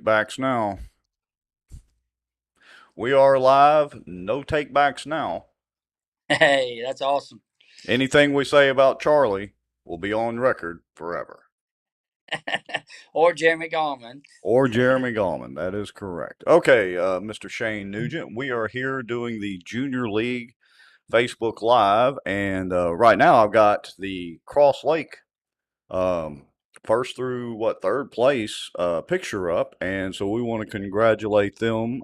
Backs now. We are live. No take backs now. Hey, that's awesome. Anything we say about Charlie will be on record forever. Or Jeremy Gallman. Or Jeremy Gallman. That is correct. Okay, Mr. Shane Nugent, we are here doing the Junior League Facebook Live, and right now I've got the Cross Lake um, first through third place picture up, and so we want to congratulate them.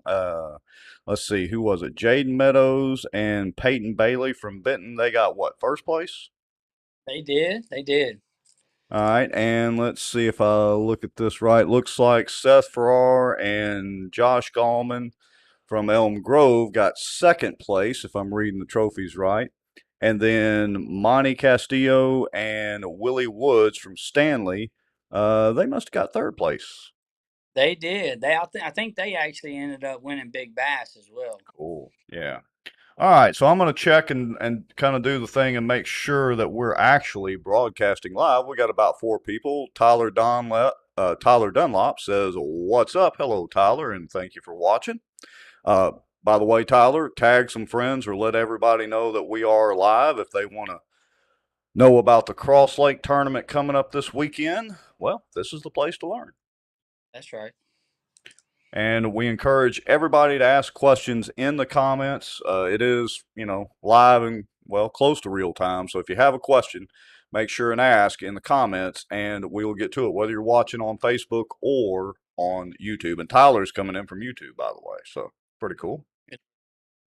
Let's see, who was it? Jaden Meadows and Peyton Bailey from Benton. They got first place. They did. They did. All right, and let's see if I look at this right. Looks like Seth Farrar and Josh Gallman from Elm Grove got second place, if I'm reading the trophies right. And then Monty Castillo and Willie Woods from Stanley, they must have got third place. They did. I think they actually ended up winning Big Bass as well. Cool. Yeah. All right, so I'm going to check and kind of do the thing and make sure that we're actually broadcasting live. We got about four people. Tyler Dunlop says, "What's up?" Hello, Tyler, and thank you for watching. Uh, by the way, Tyler, tag some friends or let everybody know that we are live if they want to know about the Cross Lake tournament coming up this weekend. Well, this is the place to learn. That's right. And we encourage everybody to ask questions in the comments. It is, live and close to real time. So if you have a question, make sure and ask in the comments, and we will get to it, whether you're watching on Facebook or on YouTube. And Tyler's coming in from YouTube, by the way. So pretty cool. Good,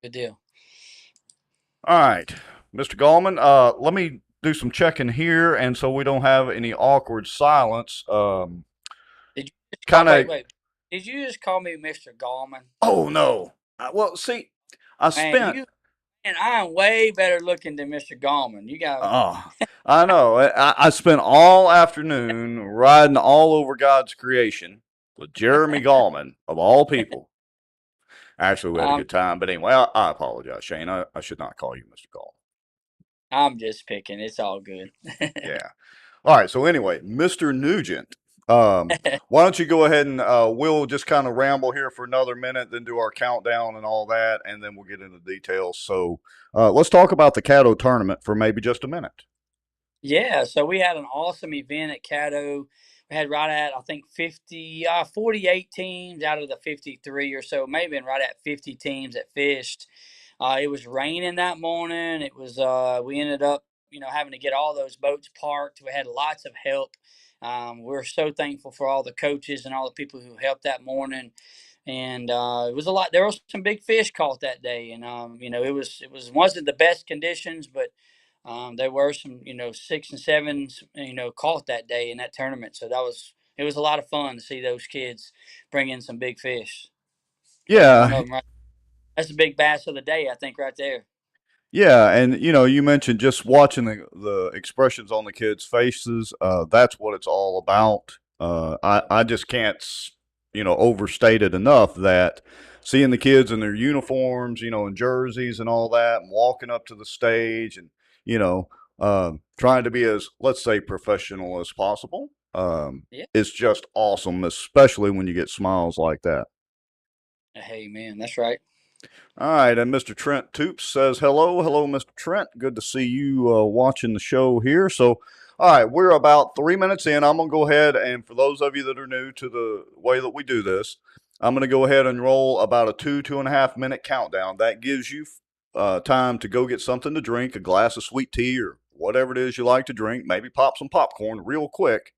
good deal. All right, Mr. Gallman, let me do some checking here, and so we don't have any awkward silence. Did you just call? Kind Wait, of. wait. Did you just call me Mr. Gallman? Oh no. Well, see, I Man, spent. I am way better looking than Mr. Gallman. You got. Oh, I know. I spent all afternoon riding all over God's creation with Jeremy Gallman of all people. Actually, we had a I'm good time, but anyway, I apologize, Shane. I should not call you Mr. Gallman. I'm just picking. It's all good. Yeah. All right. So anyway, Mr. Nugent, why don't you go ahead and we'll just kind of ramble here for another minute, then do our countdown and all that, and then we'll get into details. So let's talk about the Caddo tournament for maybe just a minute. Yeah, so we had an awesome event at Caddo. We had right at I think 48 teams out of the 53 or so, maybe right at 50 teams that fished. It was raining that morning. It was we ended up having to get all those boats parked. We had lots of help. We're so thankful for all the coaches and all the people who helped that morning. And it was a lot. There was some big fish caught that day, and it wasn't the best conditions, but there were some, 6 and 7s, caught that day in that tournament. So it was a lot of fun to see those kids bring in some big fish. Catching one Yeah, of them right. That's the big bass of the day, I think, right there. yeah, and you mentioned just watching the expressions on the kids' faces. That's what it's all about. I just can't overstate it enough that seeing the kids in their uniforms, and jerseys and all that, and walking up to the stage, and you know, trying to be as, let's say, professional as possible. Yeah. It's just awesome, especially when you get smiles like that. Hey, man, that's right. All right, and Mr. Trent Toops says hello. Hello, Mr. Trent. Good to see you watching the show here. So, all right, we're about 3 minutes in. I'm going to go ahead, and for those of you that are new to the way that we do this, I'm going to go ahead and roll about a 2.5 minute countdown. That gives you time to go get something to drink, a glass of sweet tea or whatever it is you like to drink, maybe pop some popcorn real quick.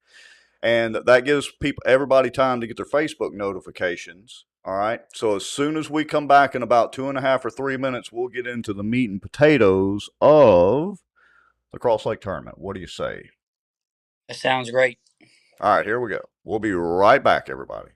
And that gives everybody time to get their Facebook notifications. All right. So as soon as we come back in about 2.5 or 3 minutes, we'll get into the meat and potatoes of the Cross Lake tournament. What do you say? That sounds great. All right, here we go. We'll be right back, everybody.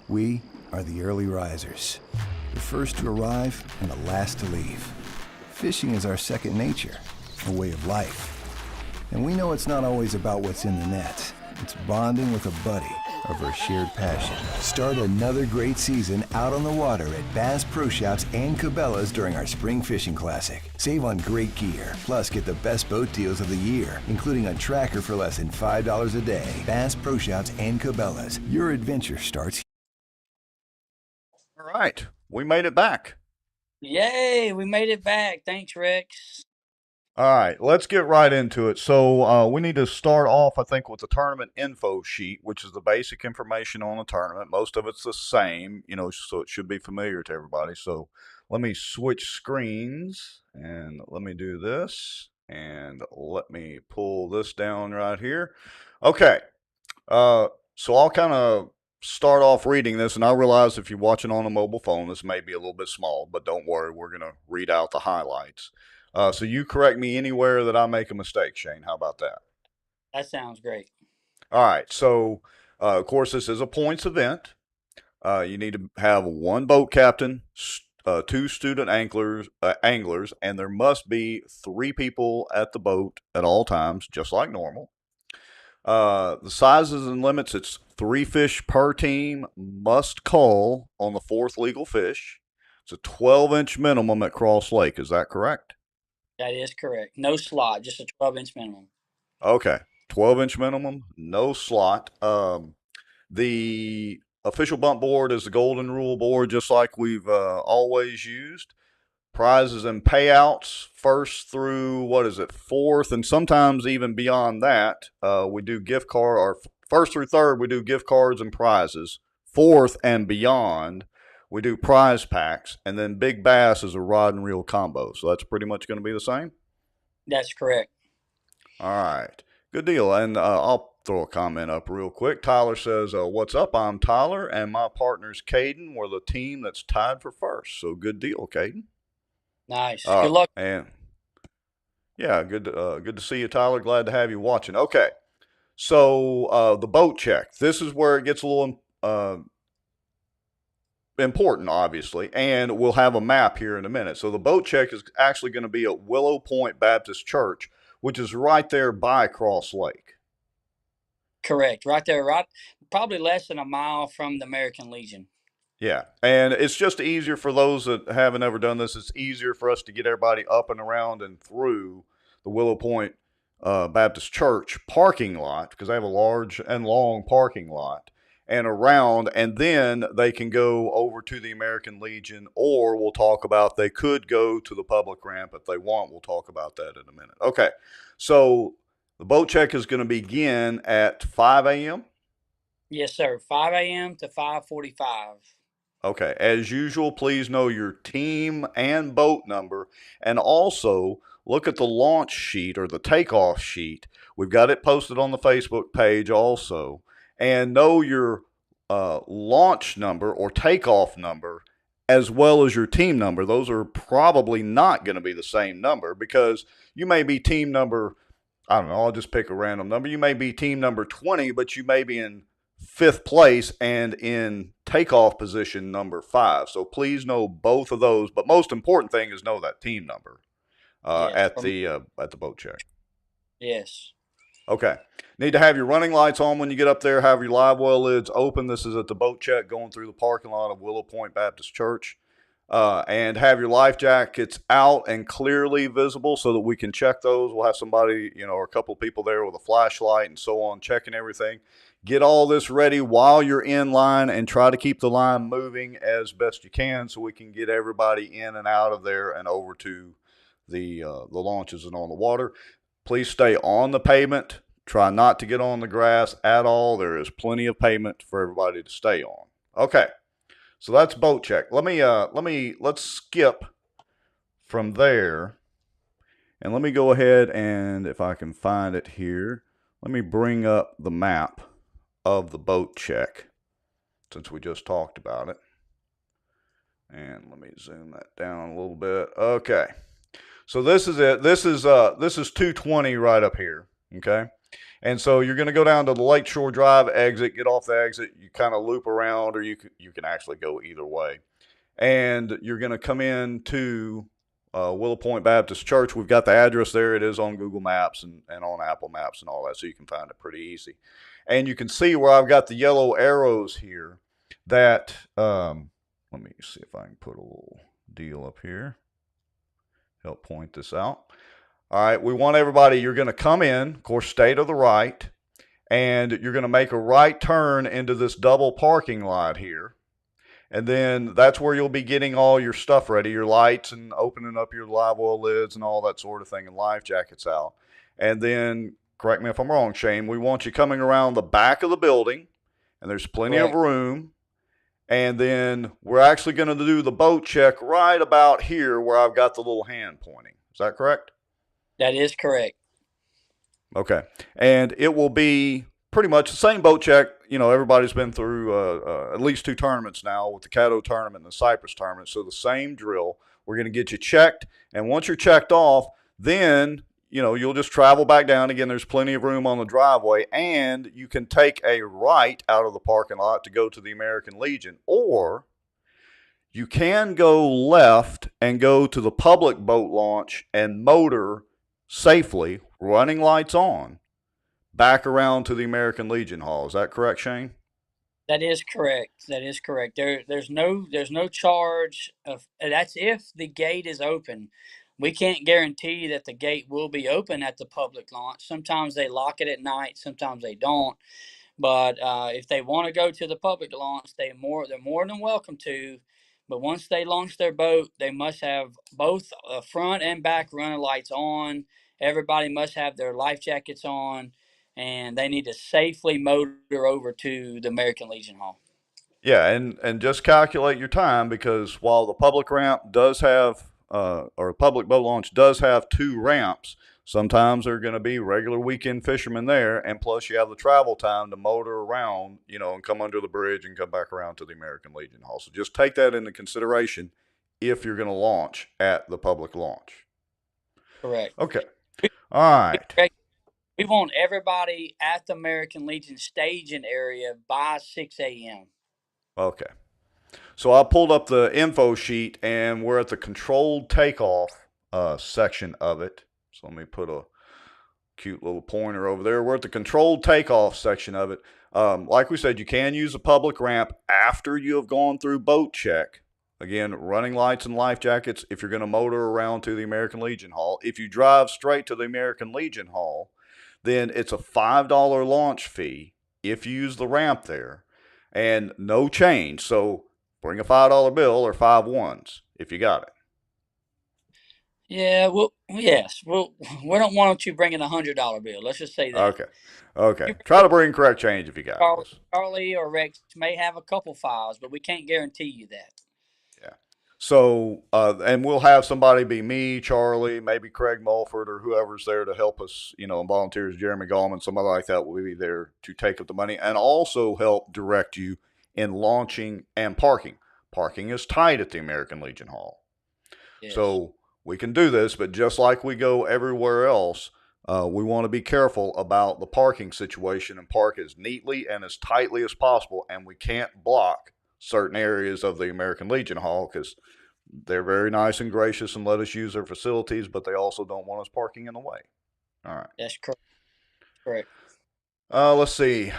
We are the early risers, the first to arrive and the last to leave. Fishing is our second nature, a way of life. And we know it's not always about what's in the net. It's bonding with a buddy over a shared passion. Start another great season out on the water at Bass Pro Shops and Cabela's during our Spring Fishing Classic. Save on great gear, plus get the best boat deals of the year, including a tracker for less than $5 a day. Bass Pro Shops and Cabela's. Your adventure starts. All right, we made it back. Yay, we made it back. Thanks, Rex. All right, let's get right into it. So we need to start off, I think, with the tournament info sheet, which is the basic information on the tournament. Most of it's the same, so it should be familiar to everybody. So let me switch screens and let me do this and let me pull this down right here. Okay, so I'll kind of start off reading this, and I realize if you're watching on a mobile phone, this may be a little bit small, but don't worry, we're going to read out the highlights. So you correct me anywhere that I make a mistake, Shane. How about that? That sounds great. All right. So, of course, this is a points event. You need to have one boat captain, two student anglers, and there must be 3 people at the boat at all times, just like normal. The sizes and limits, it's 3 fish per team, must call on the 4th legal fish. It's a 12-inch minimum at Cross Lake. Is that correct? That is correct. No slot, just a 12-inch minimum. Okay. 12-inch minimum, no slot. The official bump board is the golden rule board, just like we've always used. Prizes and payouts, first through, 4th, and sometimes even beyond that. We do gift card, or first through 3rd, we do gift cards and prizes. 4th and beyond, we do prize packs, and then Big Bass is a rod and reel combo. So that's pretty much going to be the same? That's correct. All right. Good deal. And I'll throw a comment up real quick. Tyler says, what's up? I'm Tyler, and my partner's Caden. We're the team that's tied for first. So good deal, Caden. Nice. Good luck. And yeah, good to see you, Tyler. Glad to have you watching. Okay. So the boat check. This is where it gets a little important, obviously, and we'll have a map here in a minute. So the boat check is actually going to be at Willow Point Baptist Church, which is right there by Cross Lake. Correct. Right there, probably less than a mile from the American Legion. Yeah, and it's just easier for those that haven't ever done this. It's easier for us to get everybody up and around and through the Willow Point Baptist Church parking lot, because they have a large and long parking lot, and around, and then they can go over to the American Legion, or we'll talk about they could go to the public ramp if they want. We'll talk about that in a minute. Okay, so the boat check is going to begin at 5 a.m.? Yes, sir. 5 a.m. to 5:45. Okay, as usual, please know your team and boat number, and also look at the launch sheet or the takeoff sheet. We've got it posted on the Facebook page also. And know your launch number or takeoff number as well as your team number. Those are probably not going to be the same number, because you may be team number, I don't know, I'll just pick a random number. You may be team number 20, but you may be in 5th place and in takeoff position number 5. So please know both of those. But most important thing is know that team number at the boat check. Yes. Okay. Need to have your running lights on when you get up there. Have your live well lids open. This is at the boat check going through the parking lot of Willow Point Baptist Church. And have your life jackets out and clearly visible so that we can check those. We'll have somebody, or a couple people there with a flashlight and so on, checking everything. Get all this ready while you're in line, and try to keep the line moving as best you can so we can get everybody in and out of there and over to the launches and on the water. Please stay on the pavement. Try not to get on the grass at all. There is plenty of pavement for everybody to stay on. Okay, so that's boat check. Let's skip from there, and let me go ahead and, if I can find it here, let me bring up the map of the boat check, since we just talked about it. And let me zoom that down a little bit. Okay. So this is it. This is 220 right up here. Okay. And so you're going to go down to the Lakeshore Drive exit, get off the exit, you kind of loop around, or you can actually go either way. And you're going to come in to Willow Point Baptist Church. We've got the address there. It is on Google Maps and on Apple Maps and all that, so you can find it pretty easy. And you can see where I've got the yellow arrows here that, let me see if I can put a little deal up here, help point this out. All right, we want everybody, you're going to come in, of course, stay to the right, and you're going to make a right turn into this double parking lot here. And then that's where you'll be getting all your stuff ready, your lights and opening up your live oil lids and all that sort of thing, and life jackets out. And then, correct me if I'm wrong, Shane, we want you coming around the back of the building, and there's plenty of room. And then we're actually going to do the boat check right about here where I've got the little hand pointing. Is that correct? That is correct. Okay. And it will be pretty much the same boat check. You know, everybody's been through at least 2 tournaments now with the Caddo tournament and the Cypress tournament. So the same drill. We're going to get you checked. And once you're checked off, then, you know, you'll just travel back down. Again, there's plenty of room on the driveway. And you can take a right out of the parking lot to go to the American Legion. Or you can go left and go to the public boat launch and motor safely, running lights on, back around to the American Legion Hall. Is that correct, Shane? That is correct. That is correct. There's no charge of that's if the gate is open. We can't guarantee that the gate will be open at the public launch. Sometimes they lock it at night, sometimes they don't. But if they want to go to the public launch, they're more than welcome to. But once they launch their boat, they must have both front and back runner lights on. Everybody must have their life jackets on, and they need to safely motor over to the American Legion Hall. Yeah, and just calculate your time, because while the public ramp does have, or public boat launch does have 2 ramps, sometimes there are going to be regular weekend fishermen there, and plus you have the travel time to motor around, you know, and come under the bridge and come back around to the American Legion Hall. So just take that into consideration if you're going to launch at the public launch. Correct. Okay. All right. We want everybody at the American Legion staging area by 6 a.m. Okay. So I pulled up the info sheet, and we're at the controlled takeoff section of it. So let me put a cute little pointer over there. We're at the controlled takeoff section of it. Like we said, you can use a public ramp after you have gone through boat check. Again, running lights and life jackets if you're going to motor around to the American Legion Hall. If you drive straight to the American Legion Hall, then it's a $5 launch fee if you use the ramp there, and no change. So bring a $5 bill or 5 ones if you got it. Yeah, well, yes. Well, we don't want you bringing a $100 bill. Let's just say that. Okay. Try to bring correct change if you got it. Charlie or Rex may have a couple files, but we can't guarantee you that. Yeah. So, and we'll have somebody be me, Charlie, maybe Craig Mulford, or whoever's there to help us, you know, and volunteers, Jeremy Gallman, somebody like that will be there to take up the money and also help direct you in launching and parking. Parking is tight at the American Legion Hall. Yes. So we can do this, but just like we go everywhere else, we want to be careful about the parking situation and park as neatly and as tightly as possible. And we can't block certain areas of the American Legion Hall because they're very nice and gracious and let us use their facilities, but they also don't want us parking in the way. All right. That's correct. Correct. Let's see.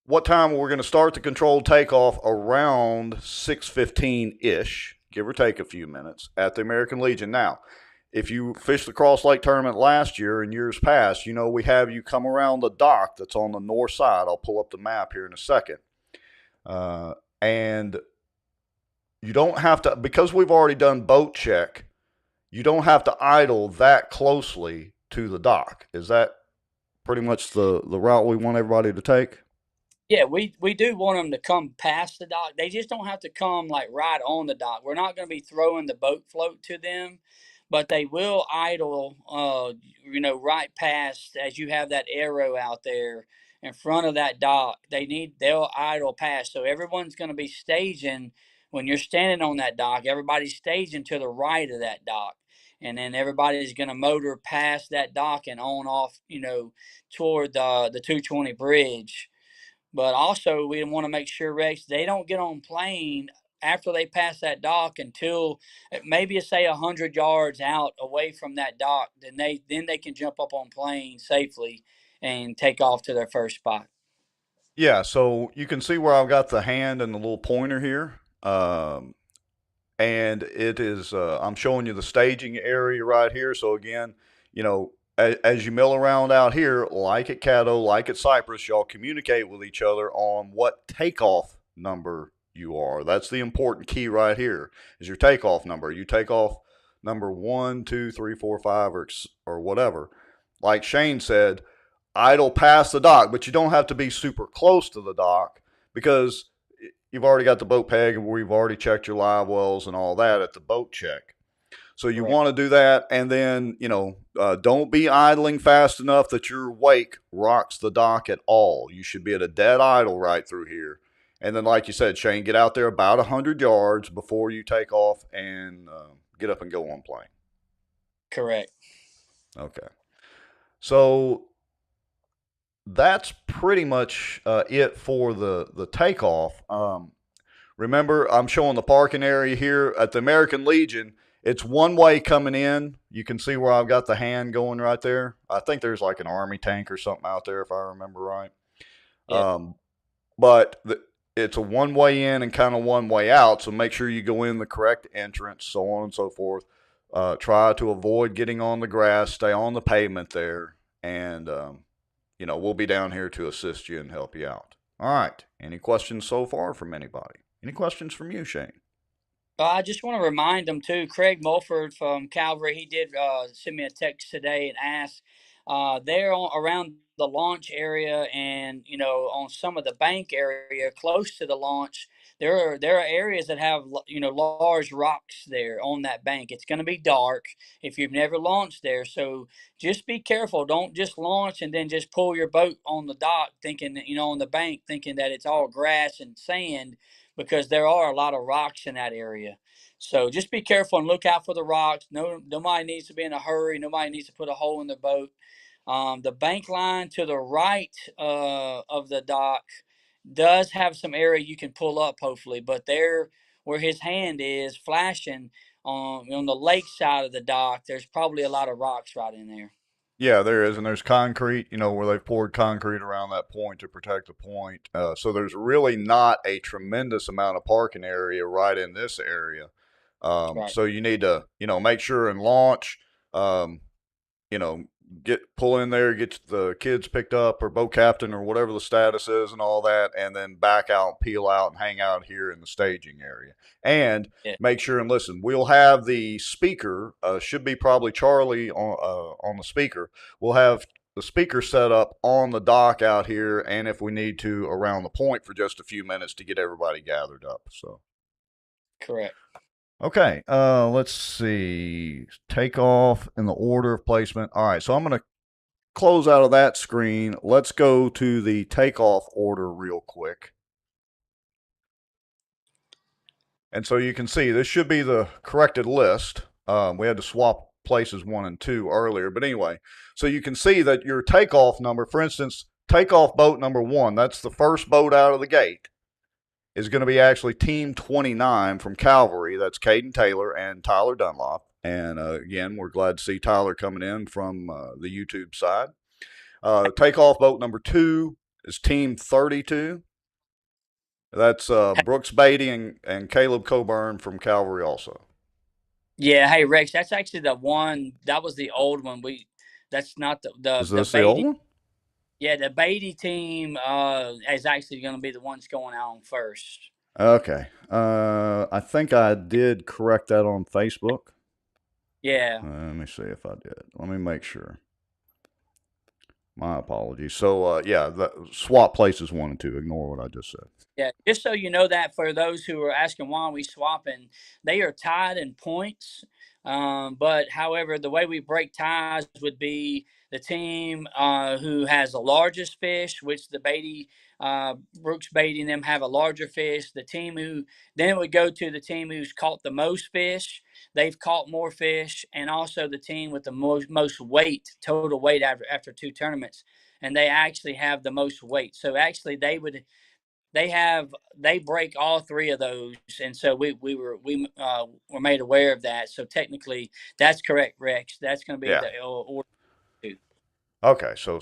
What time we're going to start the controlled takeoff? Around 6:15-ish, give or take a few minutes, at the American Legion. Now, if you fished the Cross Lake tournament last year and years past, you know we have you come around the dock that's on the north side. I'll pull up the map here in a second. And you don't have to, because we've already done boat check, you don't have to idle that closely to the dock. Is that pretty much the route we want everybody to take? Yeah, we do want them to come past the dock. They just don't have to come like right on the dock. We're not going to be throwing the boat float to them, but they will idle, right past, as you have that arrow out there in front of that dock. They'll idle past. So everyone's going to be staging when you're standing on that dock. Everybody's staging to the right of that dock. and then everybody's going to motor past that dock and on off, toward the 220 bridge. But also, we want to make sure, Rex, they don't get on plane after they pass that dock until maybe say 100 yards out away from that dock. Then they can jump up on plane safely and take off to their first spot. Yeah, so you can see where I've got the hand and the little pointer here. And it is, I'm showing you the staging area right here. So again, as you mill around out here, like at Caddo, like at Cypress, y'all communicate with each other on what takeoff number you are. That's the important key right here, is your takeoff number. You take off number 1, 2, 3, 4, 5, or whatever. Like Shane said, idle past the dock, but you don't have to be super close to the dock, because you've already got the boat peg and we've already checked your live wells and all that at the boat check. So you want to do that, and then, don't be idling fast enough that your wake rocks the dock at all. You should be at a dead idle right through here. And then, like you said, Shane, get out there about 100 yards before you take off and get up and go on plane. Correct. Okay. So that's pretty much it for the takeoff. Remember, I'm showing the parking area here at the American Legion. It's one way coming in. You can see where I've got the hand going right there. I think there's like an Army tank or something out there, if I remember right. Yeah. But it's a one way in and kind of one way out, so make sure you go in the correct entrance, so on and so forth. Try to avoid getting on the grass, stay on the pavement there, and we'll be down here to assist you and help you out. All right. Any questions so far from anybody? Any questions from you, Shane? I just want to remind them too. Craig Mulford from Calvary, he did send me a text today and ask. They're around the launch area, and on some of the bank area close to the launch, there are areas that have large rocks there on that bank. It's going to be dark if you've never launched there, so just be careful. Don't just launch and then just pull your boat on the dock, thinking on the bank, thinking that it's all grass and sand, because there are a lot of rocks in that area. So just be careful and look out for the rocks. Nobody needs to be in a hurry. Nobody needs to put a hole in their boat. The bank line to the right of the dock does have some area you can pull up, hopefully, but there where his hand is flashing on the lake side of the dock, there's probably a lot of rocks right in there. Yeah, there is, and there's concrete, where they've poured concrete around that point to protect the point. So there's really not a tremendous amount of parking area right in this area. Right. So you need to, make sure and launch, pull in there, get the kids picked up, or boat captain, or whatever the status is and all that, and then back out, peel out, and hang out here in the staging area. And make sure and listen. We'll have the speaker, should be probably Charlie on the speaker. We'll have the speaker set up on the dock out here, and if we need to, around the point for just a few minutes to get everybody gathered up. So, correct. Okay, let's see. Takeoff in the order of placement. All right, so I'm going to close out of that screen. Let's go to the takeoff order real quick. And so you can see this should be the corrected list. We had to swap places 1 and 2 earlier. But anyway, so you can see that your takeoff number, for instance, takeoff boat number 1, that's the first boat out of the gate, is going to be actually Team 29 from Calvary. That's Caden Taylor and Tyler Dunlop. And again, we're glad to see Tyler coming in from the YouTube side. Takeoff boat number 2 is Team 32. That's Brooks Beatty and Caleb Coburn from Calvary also. Yeah, hey Rex, that's actually the one. That was the old one. That's not the. Is this the the old one? Yeah, the Beatty team is actually going to be the ones going out on first. Okay. I think I did correct that on Facebook. Yeah. Let me see if I did. Let me make sure. My apologies. So, the swap places 1 and 2. Ignore what I just said. Yeah, just so you know that for those who are asking why are we swapping, they are tied in points. But however, the way we break ties would be the team who has the largest fish, which the Beatty Brooks Beatty and them have a larger fish. The team who then it would go to the team who's caught the most fish. They've caught more fish, and also the team with the most weight, total weight after two tournaments, and they actually have the most weight. So actually, they break all three of those, and so we were made aware of that. So technically, that's correct, Rex. That's going to be Yeah. the order two. Okay, so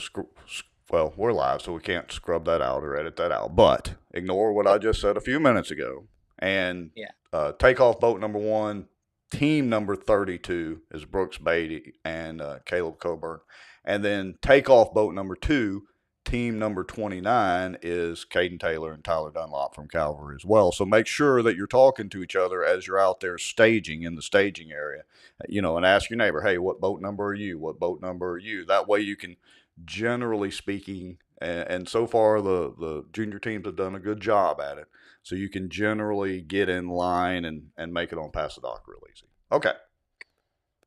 well, we're live, so we can't scrub that out or edit that out. But ignore what I just said a few minutes ago, and Yeah. takeoff boat number 1, team number 32 is Brooks Beatty and Caleb Coburn, and then takeoff boat number 2, team number 29 is Caden Taylor and Tyler Dunlop from Calvary as well. So make sure that you're talking to each other as you're out there staging in the staging area, and ask your neighbor, hey, what boat number are you? What boat number are you? That way you can, generally speaking, and so far the junior teams have done a good job at it. So you can generally get in line and make it on past the dock real easy. Okay.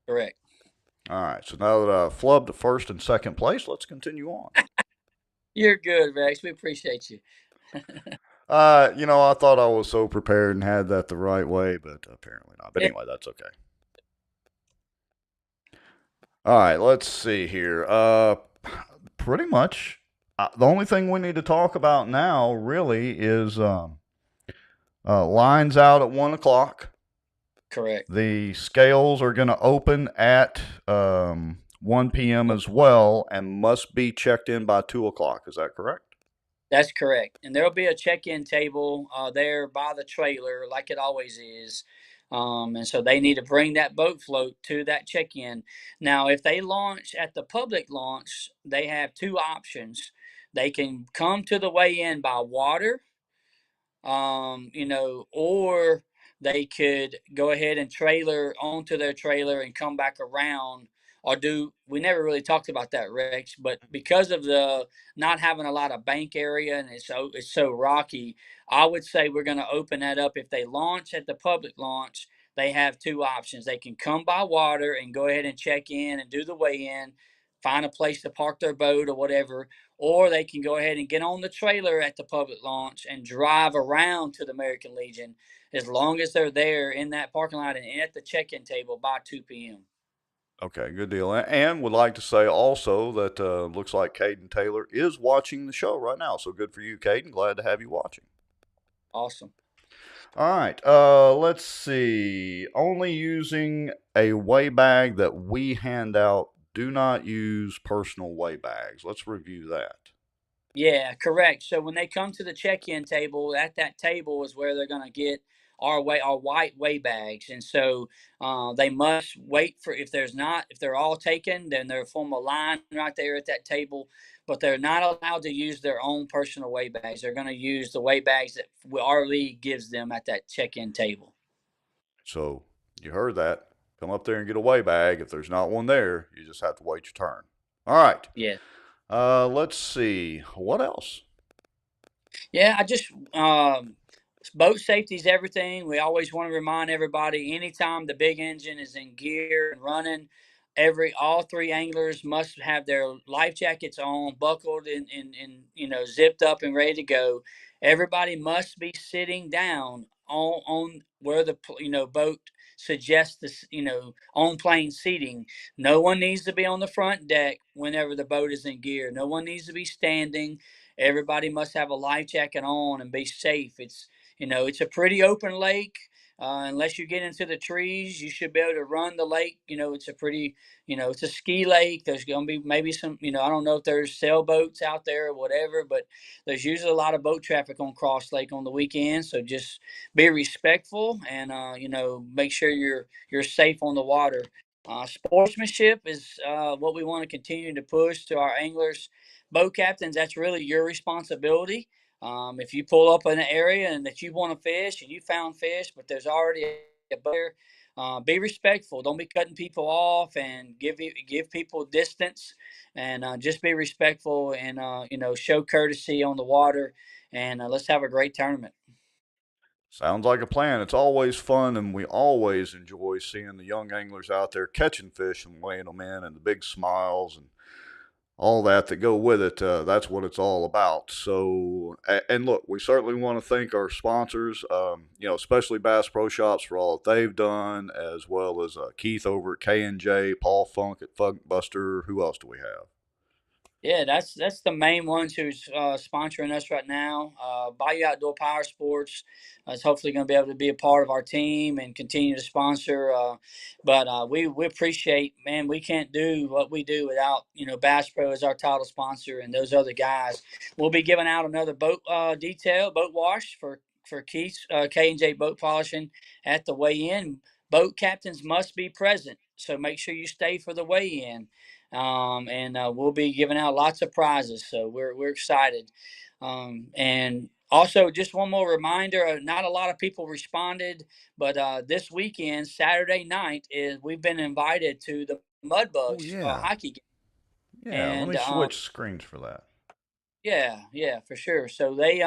Correct. All right. So now that I've flubbed the first and second place, let's continue on. You're good, Rex. We appreciate you. I thought I was so prepared and had that the right way, but apparently not. But anyway, that's okay. All right, let's see here. Pretty much, the only thing we need to talk about now really is lines out at 1 o'clock. Correct. The scales are going to open at 1 p.m. as well, and must be checked in by 2 o'clock. Is that correct? That's correct. And there'll be a check-in table there by the trailer, like it always is. And so they need to bring that boat float to that check-in. Now, if they launch at the public launch, they have two options. They can come to the weigh-in by water, or they could go ahead and trailer onto their trailer and come back around. We never really talked about that, Rex, but because of the not having a lot of bank area and it's so rocky, I would say we're going to open that up. If they launch at the public launch, they have two options. They can come by water and go ahead and check in and do the weigh-in, find a place to park their boat or whatever, or they can go ahead and get on the trailer at the public launch and drive around to the American Legion as long as they're there in that parking lot and at the check-in table by 2 p.m. Okay, good deal. And would like to say also that looks like Caden Taylor is watching the show right now. So good for you, Caden. Glad to have you watching. Awesome. All right, let's see. Only using a weigh bag that we hand out. Do not use personal weigh bags. Let's review that. Yeah, correct. So when they come to the check-in table, at that table is where they're going to get our white weigh bags, and so they must wait for if they're all taken, then they'll form a line right there at that table. But they're not allowed to use their own personal weigh bags. They're going to use the weigh bags that our league gives them at that check-in table. So you heard that. Come up there and get a weigh bag. If there's not one there, you just have to wait your turn. All right. Yeah. Let's see. What else? Yeah, I just boat safety is everything. We always want to remind everybody anytime the big engine is in gear and running, all three anglers must have their life jackets on, buckled and zipped up and ready to go. Everybody must be sitting down on where the boat suggests this, on plane seating. No one needs to be on the front deck whenever the boat is in gear. No one needs to be standing. Everybody must have a life jacket on and be safe. It's a pretty open lake. Unless you get into the trees, you should be able to run the lake. It's a pretty, it's a ski lake. There's going to be maybe some, I don't know if there's sailboats out there or whatever, but there's usually a lot of boat traffic on Cross Lake on the weekend. So just be respectful and, make sure you're safe on the water. Sportsmanship is what we want to continue to push to our anglers. Boat captains, that's really your responsibility. If you pull up in an area and that you want to fish and you found fish, but there's already a boat there, be respectful. Don't be cutting people off and give people distance, and just be respectful and show courtesy on the water. And let's have a great tournament. Sounds like a plan. It's always fun, and we always enjoy seeing the young anglers out there catching fish and weighing them in, and the big smiles and all that go with it. That's what it's all about. So, and look, we certainly want to thank our sponsors, especially Bass Pro Shops for all that they've done, as well as Keith over at K&J, Paul Funk at Funkbuster. Who else do we have? Yeah, that's the main ones who's sponsoring us right now. Bayou Outdoor Power Sports is hopefully going to be able to be a part of our team and continue to sponsor. But we appreciate, man, we can't do what we do without Bass Pro as our title sponsor and those other guys. We'll be giving out another boat boat wash for Keith's K&J Boat Polishing at the weigh-in. Boat captains must be present, so make sure you stay for the weigh-in. And we'll be giving out lots of prizes, so we're excited. And also, just one more reminder: not a lot of people responded, but this weekend, Saturday night, we've been invited to the Mudbugs hockey game. Yeah, and, let me switch screens for that. Yeah, for sure. So they've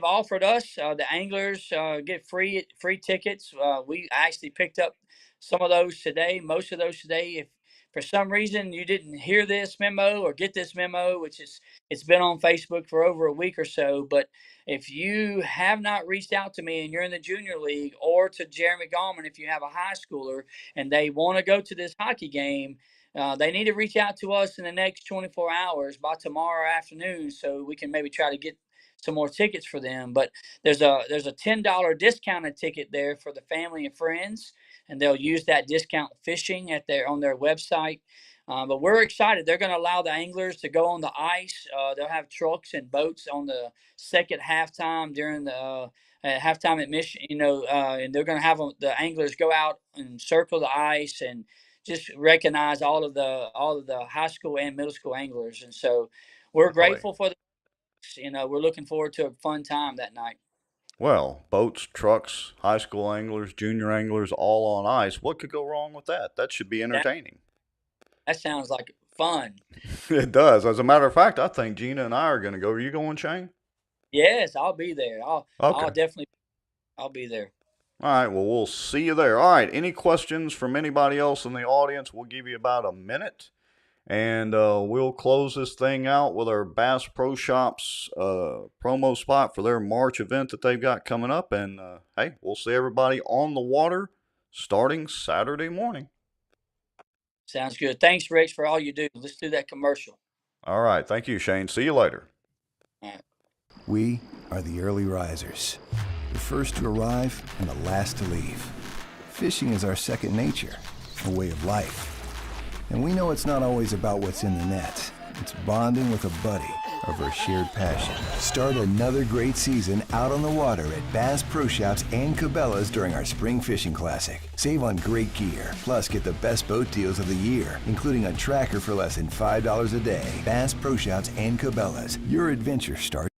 offered us the anglers get free tickets. We actually picked up some of those today, most of those today. If for some reason you didn't hear this memo or get this memo, which it's been on Facebook for over a week or so, but if you have not reached out to me and you're in the junior league, or to Jeremy Gallman if you have a high schooler and they want to go to this hockey game, they need to reach out to us in the next 24 hours by tomorrow afternoon, so we can maybe try to get some more tickets for them. But there's a $10 discounted ticket there for the family and friends, and they'll use that discount fishing on their website. But we're excited. They're going to allow the anglers to go on the ice. They'll have trucks and boats on the second halftime during the halftime admission. And they're going to have the anglers go out and circle the ice and just recognize all of the high school and middle school anglers. And so we're grateful for we're looking forward to a fun time that night. Well, boats, trucks, high school anglers, junior anglers, all on ice. What could go wrong with that? That should be entertaining. That sounds like fun. It does. As a matter of fact, I think Gina and I are going to go. Are you going, Shane? Yes, I'll be there. I'll be there. All right, well, we'll see you there. All right, any questions from anybody else in the audience? We'll give you about a minute, and we'll close this thing out with our Bass Pro Shops promo spot for their March event that they've got coming up. And, hey, we'll see everybody on the water starting Saturday morning. Sounds good. Thanks, Rich, for all you do. Let's do that commercial. All right, thank you, Shane. See you later. All right. We are the early risers, the first to arrive and the last to leave. Fishing is our second nature, a way of life. And we know it's not always about what's in the net. It's bonding with a buddy over a shared passion. Start another great season out on the water at Bass Pro Shops and Cabela's during our Spring Fishing Classic. Save on great gear, plus get the best boat deals of the year, including a tracker for less than $5 a day. Bass Pro Shops and Cabela's. Your adventure starts